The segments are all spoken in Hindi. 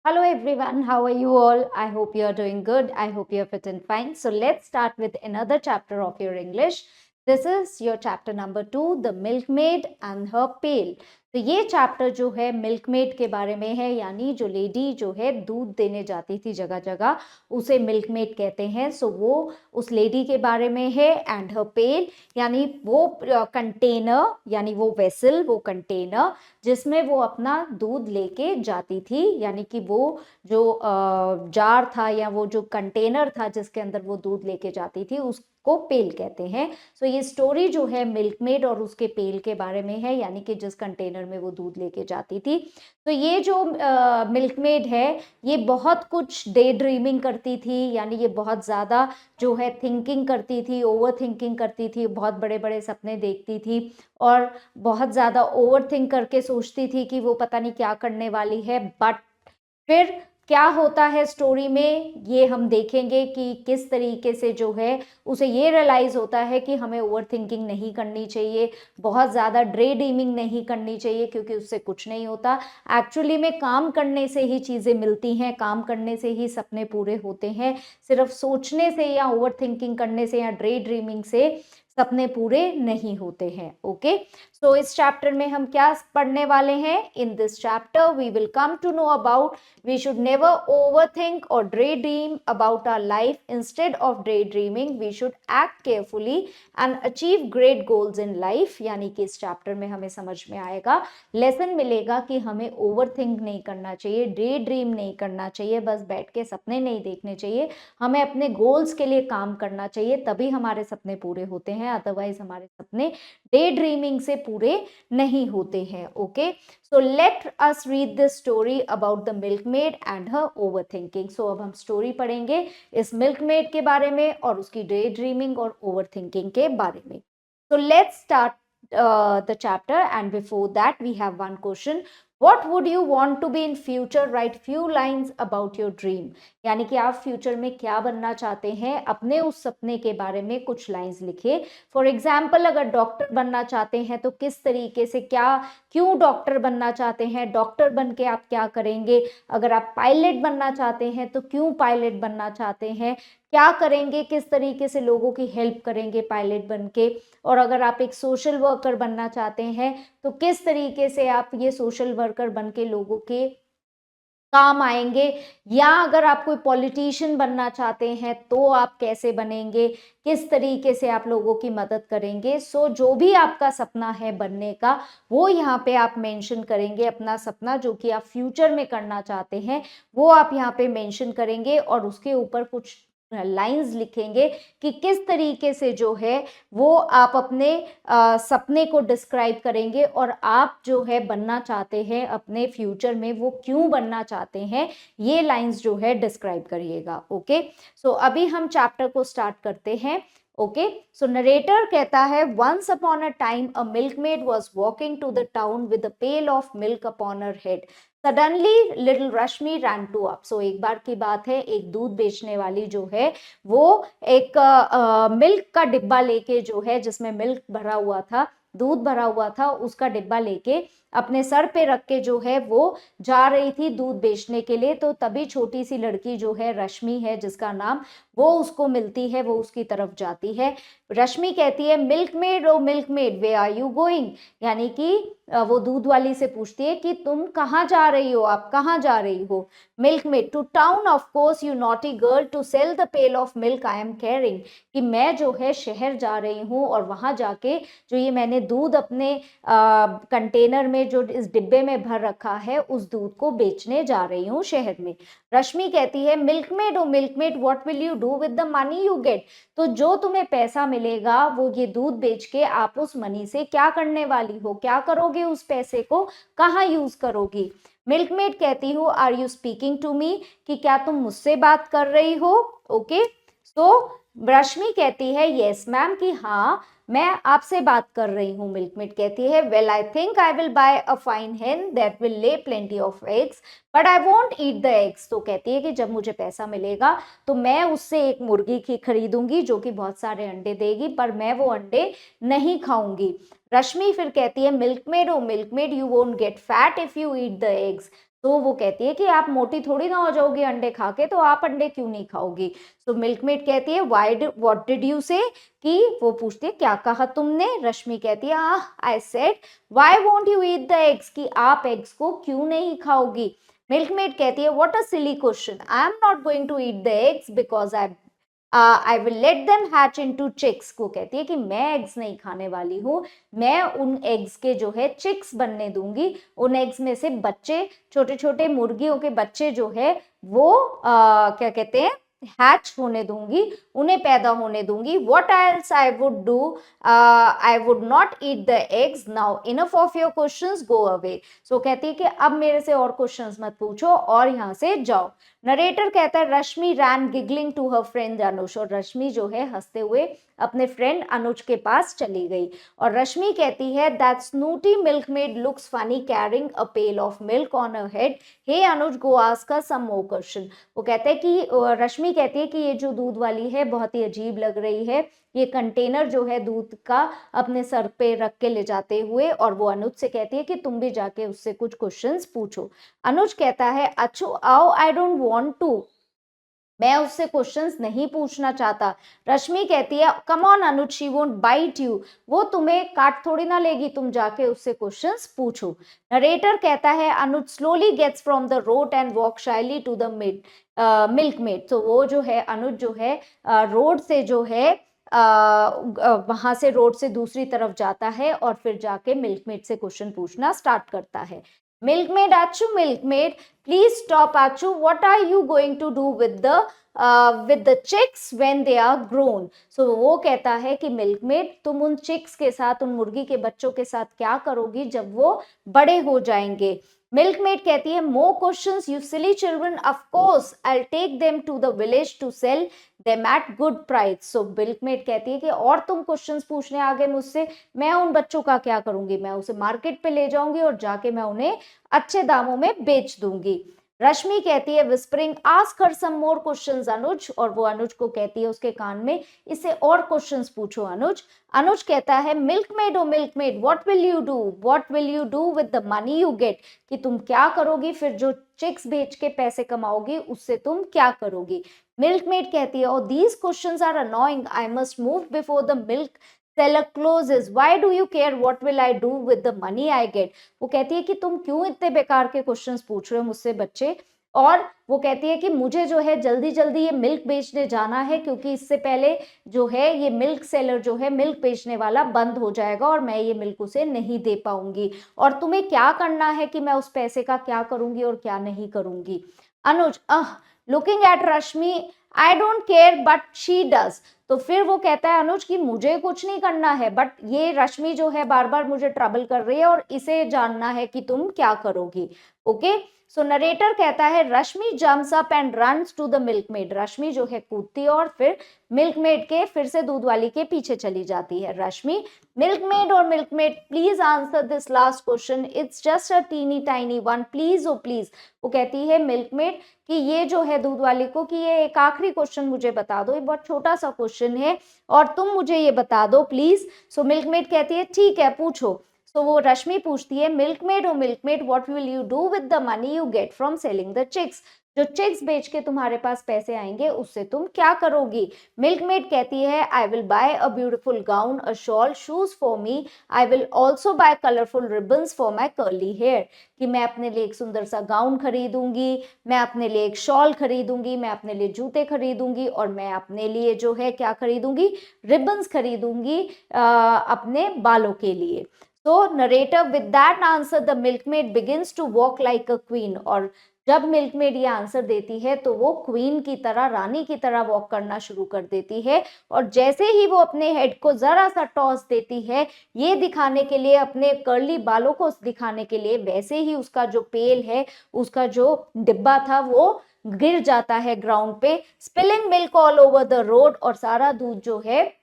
Hello everyone, how are you all? I hope you are doing good. I hope you are fit and fine. So let's start with another chapter of your English. This is your chapter number 2, The Milkmaid and Her Pail. तो ये चैप्टर जो है मिल्कमेड के बारे में है, यानी जो लेडी जो है दूध देने जाती थी जगह जगह, उसे मिल्कमेड कहते हैं. सो वो उस लेडी के बारे में है. एंड हर पेल यानी वो कंटेनर, यानी वो वेसल, वो कंटेनर जिसमें वो अपना दूध लेके जाती थी, यानी कि वो जो जार था या वो जो कंटेनर था जिसके अंदर वो दूध लेके जाती थी उसको पेल कहते हैं. सो ये स्टोरी जो है मिल्कमेड और उसके पेल के बारे में है, यानी कि जिस कंटेनर में वो दूध लेके जाती थी. तो ये जो मिल्कमेड है ये बहुत कुछ डे ड्रीमिंग करती थी, यानी ये बहुत ज़्यादा जो है थिंकिंग करती थी, ओवर थिंकिंग करती थी, बहुत बड़े बड़े सपने देखती थी और बहुत ज़्यादा ओवर थिंक करके सोचती थी कि वो पता नहीं क्या करने वाली है. बट फिर क्या होता है स्टोरी में ये हम देखेंगे कि किस तरीके से जो है उसे ये रियलाइज होता है कि हमें ओवर थिंकिंग नहीं करनी चाहिए, बहुत ज़्यादा ड्रे ड्रीमिंग नहीं करनी चाहिए, क्योंकि उससे कुछ नहीं होता. एक्चुअली में काम करने से ही चीज़ें मिलती हैं, काम करने से ही सपने पूरे होते हैं. सिर्फ सोचने से या ओवर थिंकिंग करने से या ड्रे ड्रीमिंग से सपने पूरे नहीं होते हैं. ओके, सो इस चैप्टर में हम क्या पढ़ने वाले हैं? In this chapter we will come to know about we should never overthink or daydream about our life. Instead of daydreaming we should act carefully and achieve great goals in life. यानी कि इस चैप्टर में हमें समझ में आएगा, लेसन मिलेगा कि हमें ओवरथिंक नहीं करना चाहिए, डे ड्रीम नहीं करना चाहिए, बस बैठ के सपने नहीं देखने चाहिए, हमें अपने गोल्स के लिए काम करना चाहिए, तभी हमारे सपने पूरे होते हैं. अदरवाइज हमारे सपने डे ड्रीमिंग से पूरे नहीं होते हैं. Okay, so let us read this story about the milkmaid and her overthinking. So अब हम स्टोरी पढ़ेंगे इस मिल्कमेड के बारे में और उसकी डे ड्रीमिंग और ओवरथिंकिंग के बारे में. So let's start the chapter, and before that we have one question. What would you want to be in future? Write few lines about your dream. यानी कि आप फ्यूचर में क्या बनना चाहते हैं, अपने उस सपने के बारे में कुछ लाइंस लिखिए. फॉर एग्जाम्पल, अगर डॉक्टर बनना चाहते हैं तो किस तरीके से, क्या, क्यों डॉक्टर बनना चाहते हैं, डॉक्टर बन के आप क्या करेंगे. अगर आप पायलट बनना चाहते हैं तो क्यों पायलट बनना चाहते हैं, क्या करेंगे, किस तरीके से लोगों की हेल्प करेंगे पायलट बन के. और अगर आप एक सोशल वर्कर बनना चाहते हैं तो किस तरीके से आप ये सोशल वर्कर बन के लोगों के काम आएंगे. या अगर आप कोई पॉलिटिशियन बनना चाहते हैं तो आप कैसे बनेंगे, किस तरीके से आप लोगों की मदद करेंगे. सो जो भी आपका सपना है बनने का, वो यहाँ पे आप मेंशन करेंगे. अपना सपना जो कि आप फ्यूचर में करना चाहते हैं वो आप यहाँ पे मेंशन करेंगे और उसके ऊपर कुछ लाइंस लिखेंगे कि किस तरीके से जो है वो आप अपने सपने को डिस्क्राइब करेंगे और आप जो है बनना चाहते हैं अपने फ्यूचर में, वो क्यों बनना चाहते हैं, ये लाइंस जो है डिस्क्राइब करिएगा. ओके, सो अभी हम चैप्टर को स्टार्ट करते हैं. ओके, सो नरेटर कहता है, once upon a time a milkmaid was walking to the town with a pail of milk upon her head. Suddenly little Rashmi ran to up. So एक बार की बात है, एक दूध बेचने वाली जो है वो एक मिल्क का डिब्बा लेके जो है, जिसमें मिल्क भरा हुआ था, दूध भरा हुआ था, उसका डिब्बा लेके अपने सर पे रख के जो है वो जा रही थी दूध बेचने के लिए. तो तभी छोटी सी लड़की जो है, रश्मि है जिसका नाम, वो उसको मिलती है, वो उसकी तरफ जाती है. रश्मि कहती है, milkmaid, O milkmaid, where are you going. यानी कि वो दूध वाली से पूछती है कि तुम कहाँ जा रही हो, आप कहाँ जा रही हो. Milkmaid, to town of course you naughty girl, to sell the pail of milk I am carrying. कि मैं जो है शहर जा रही हूँ और वहां जाके जो ये मैंने दूध अपने कंटेनर में जो इस डिब्बे में भर रखा है उस दूध को बेचने जा रही हूँ शहर में. रश्मि कहती है, milkmaid, O milkmaid, what will you do with the money you get. तो जो तुम्हें पैसा मिलेगा वो ये दूध बेच के आप उस मनी से क्या करने वाली हो, क्या करोगे, उस पैसे को कहाँ यूज करोगी. मिल्कमेड कहती हूँ, are you speaking to me, कि क्या तुम मुझसे बात कर रही हो. ओके, सो रश्मि कहती है, यस मैम, कि हाँ मैं आपसे बात कर रही हूँ. मिल्कमेड कहती है, well I think I will buy a fine hen that will lay plenty of eggs but I won't eat the eggs. तो कहती है कि जब मुझे पैसा मिलेगा तो मैं उससे एक मुर्गी की खरीदूंगी जो कि बहुत सारे अंडे देगी, पर मैं वो अंडे नहीं खाऊंगी. रश्मि फिर कहती है, milkmaid, O milkmaid, you won't get fat if you eat the eggs. तो वो कहती है कि आप मोटी थोड़ी ना हो जाओगी अंडे खा के, तो आप अंडे क्यों नहीं खाओगी? सो मिल्कमेड कहती है व्हाट डिड यू से, कि वो पूछती है क्या कहा तुमने? रश्मि कहती है I said why won't you eat the eggs, कि आप एग्स को क्यों नहीं खाओगी? मिल्कमेड कहती है what a silly question, I am not going to eat the eggs because I will let them hatch into chicks. को कहती है कि मैं एग्स नहीं खाने वाली हूँ, मैं उन एग्स के जो है चिक्स बनने दूंगी, उन एग्स में से बच्चे, छोटे छोटे मुर्गियों के बच्चे जो है वो क्या कहते हैं हैच होने दूंगी, उन्हें पैदा होने दूंगी। What else I would do, I would not eat the eggs, now enough of your questions, go away. So कहती है कि अब मेरे से और क्वेश्चंस मत पूछो और यहाँ से जाओ। नरेटर कहता है रश्मि रैन गिगलिंग टू हर फ्रेंड अनुज, और रश्मि जो है हंसते हुए अपने फ्रेंड अनुज के पास चली गई। और रश्मि कहती है that snooty milkmaid looks funny carrying a pail of milk on her head, hey Anuj go ask her some more question. वो कहते हैं कि रश्मि कहती है कि ये जो दूध वाली है बहुत ही अजीब लग रही है, ये कंटेनर जो है दूध का अपने सर पे रख के ले जाते हुए, और वो अनुज से कहती है कि तुम भी जाके उससे कुछ क्वेश्चंस पूछो। अनुज कहता है अच्छो आओ, आई डोंट वांट टू, मैं उससे क्वेश्चंस नहीं पूछना चाहता। रश्मि कहती है come on Anuj, she won't bite you, वो तुम्हें काट थोड़ी ना लेगी, तुम जाके उससे क्वेश्चंस पूछो। नरेटर कहता है Anuj slowly gets from the road and walk shyly to the milkmaid. तो वो जो है अनुज जो है रोड से जो है वहां से रोड से दूसरी तरफ जाता है और फिर जाके मिल्कमेड से क्वेश्चन पूछना स्टार्ट करता है। मिल्कमेड आचू, मिल्कमेड प्लीज स्टॉप आचू, what are you going to do with the chicks when they are grown। so वो कहता है कि मिल्कमेड तुम उन चिक्स के साथ, उन मुर्गी के बच्चों के साथ क्या करोगी जब वो बड़े हो जाएंगे? मिल्कमेड कहती है more questions you silly children, of course I take them to the village to sell them at good price. So milkmaid कहती है कि और तुम क्वेश्चंस पूछने आ गए मुझसे, मैं उन बच्चों का क्या करूंगी? मैं उसे मार्केट पे ले जाऊंगी और जाके मैं उन्हें अच्छे दामों में बेच दूंगी। रश्मि कहती है whispering ask her some more questions अनुज, और वो अनुज को कहती है उसके कान में इससे और क्वेश्चंस पूछो अनुज। अनुज कहता है milkmaid O milkmaid what will you do, what will you do with the money you get, कि तुम क्या करोगी फिर जो चिक्स बेच के पैसे कमाओगी उससे तुम क्या करोगी? मिल्कमेड कहती है oh these questions are annoying, I must move before the milk seller closes, why do you care what will I do with the money I get। वो कहती है कि तुम क्यों इतने बेकार के क्वेश्चंस पूछ रहे हो मुझसे बच्चे, और वो कहती है कि मुझे जो है जल्दी जल्दी ये मिल्क बेचने जाना है, क्योंकि इससे पहले जो है ये मिल्क सेलर जो है मिल्क बेचने वाला बंद हो जाएगा और मैं ये मिल्क उसे नहीं दे पाऊंगी, और तुम्हें क्या करना है कि मैं उस पैसे का क्या करूंगी और क्या नहीं करूंगी? Anuj looking at Rashmi I don't care but she does. तो फिर वो कहता है अनुज कि मुझे कुछ नहीं करना है, बट ये रश्मि जो है बार बार मुझे ट्रबल कर रही है और इसे जानना है कि तुम क्या करोगी। ओके, सो नरेटर कहता है Rashmi jumps up and runs to the milkmaid. Rashmi जो है कूदती है और फिर मिल्कमेड के, फिर से दूध वाली के पीछे चली जाती है रश्मि। मिल्कमेड और milkmaid please answer this last question, it's just a teeny tiny one, please O please. वो कहती है मिल्कमेड कि ये जो है दूध वाली को कि ये एक आखिरी क्वेश्चन मुझे बता दो, ये बहुत छोटा सा क्वेश्चन है और तुम मुझे ये बता दो प्लीज। सो मिल्कमेड कहती है ठीक है पूछो। सो वो रश्मि पूछती है milkmaid O milkmaid what will you do with the money you get from selling the chicks, जो चिक्स बेच के तुम्हारे पास पैसे आएंगे उससे तुम क्या करोगी? मिल्कमेड कहती है I will buy a beautiful gown, a shawl, shoes for me, I will also buy colourful ribbons for my curly hair, कि मैं अपने लिए एक सुंदर सा गाउन खरीदूंगी, मैं अपने लिए एक शॉल खरीदूंगी, मैं अपने लिए जूते खरीदूंगी और मैं अपने लिए जो है क्या खरीदूंगी? रिबन्स खरीदूंगी अपने बालों के लिए। तो narrator with that answer the milkmaid begins to walk like a queen, और जब मिल्कमेड ये आंसर देती है तो वो क्वीन की तरह, रानी की तरह वॉक करना शुरू कर देती है, और जैसे ही वो अपने हेड को जरा सा टॉस देती है ये दिखाने के लिए, अपने कर्ली बालों को दिखाने के लिए, वैसे ही उसका जो पेल है, उसका जो डिब्बा था वो गिर जाता है ग्राउंड पे, spilling milk all over the road, और सारा दूध जो है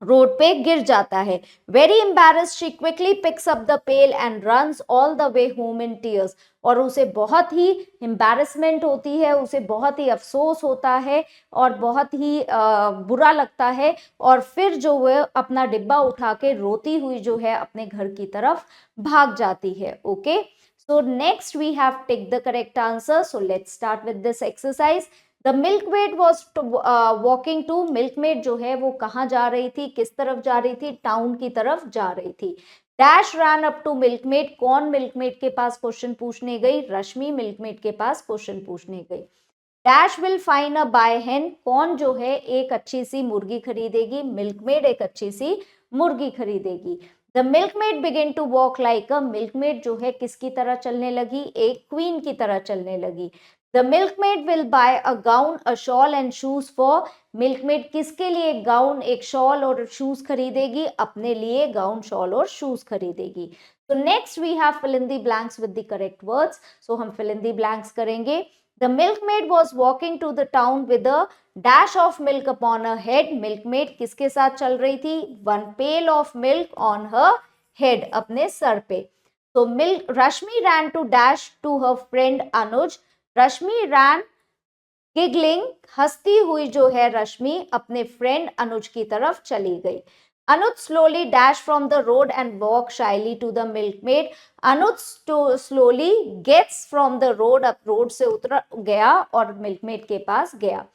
रोड पे गिर जाता है। Very embarrassed she quickly picks up the pale and runs all the way home in tears, और उसे बहुत ही एम्बेरसमेंट होती है, उसे बहुत ही अफसोस होता है और बहुत ही बुरा लगता है, और फिर जो वह अपना डिब्बा उठा के रोती हुई जो है अपने घर की तरफ भाग जाती है। Okay, So next we have ticked the correct answer. So let's start with this exercise. The milkmaid was walking to, milkmaid जो है वो कहाँ जा रही थी, किस तरफ जा रही थी, टाउन की तरफ जा रही थी. Dash ran up to milkmaid, कौन मिल्कमेड के पास क्वेश्चन पूछने गई, रश्मि मिल्कमेड के पास क्वेश्चन पूछने गई. Dash will fine a buy hen, कौन जो है एक अच्छी सी मुर्गी खरीदेगी, मिल्कमेड एक अच्छी सी मुर्गी खरीदेगी. The milkmaid begin to walk like a, milkmaid जो है किसकी तरह चलने लगी, एक क्वीन की तरह चलने लगी. The milkmaid will buy a gown, a shawl and shoes for, milkmaid किसके लिए एक गाउन, एक शॉल और शूज खरीदेगी, अपने लिए गाउन शॉल और शूज खरीदेगी. तो next we have fill in the blanks with the correct words. So हम फिल इन द ब्लैंक्स करेंगे. The milkmaid was walking to the town with a dash of milk upon her head. Milkmaid किसके साथ चल रही थी, one pail of milk on her head, अपने सर पे. So Rashmi ran to dash to her friend Anuj. Rashmi ran giggling, हंसती हुई जो है रश्मि अपने फ्रेंड अनुज की तरफ चली गई. Anuj slowly dashed from the road and walked shyly to the milkmaid. Anuj slowly gets from the road, अब रोड से उतर गया और मिल्कमेड के पास गया.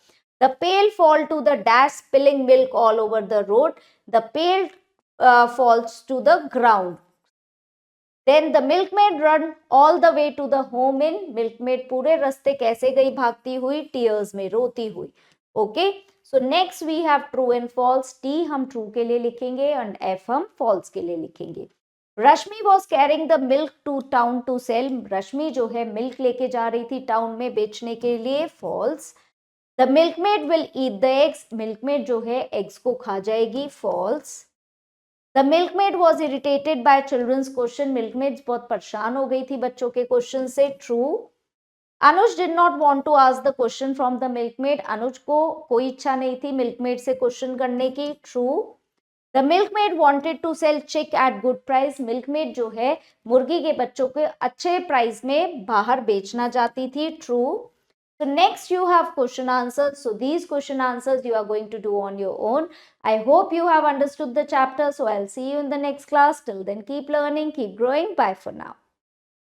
The pail fall to the dash, spilling milk all over the road. The pail falls to the ground. Then the milkmaid run all the way to the home in. Milkmaid पूरे रास्ते कैसे गई भागती हुई, tears में, रोती हुई. Okay. So next we have true and false. T हम true के लिए लिखेंगे and F हम false के लिए लिखेंगे. रश्मि was carrying the milk to town to sell. रश्मि जो है मिल्क लेके जा रही थी टाउन में बेचने के लिए, false. The milkmaid will eat the eggs. Milkmaid जो है eggs को खा जाएगी, false. The milkmaid was irritated by children's question. Milkmaid बहुत परेशान हो गई थी बच्चों के क्वेश्चन से, true. Anuj did not want to ask the question from the milkmaid. अनुज को कोई इच्छा नहीं थी मिल्कमेड से क्वेश्चन करने की, true. The milkmaid wanted to sell chick at good price. Milkmaid जो है मुर्गी के बच्चों के अच्छे प्राइस में बाहर बेचना चाहती थी, true. So next you have question answers. So these question answers you are going to do on your own. I hope you have understood the chapter. So I'll see you in the next class. Till then, keep learning, keep growing. Bye for now.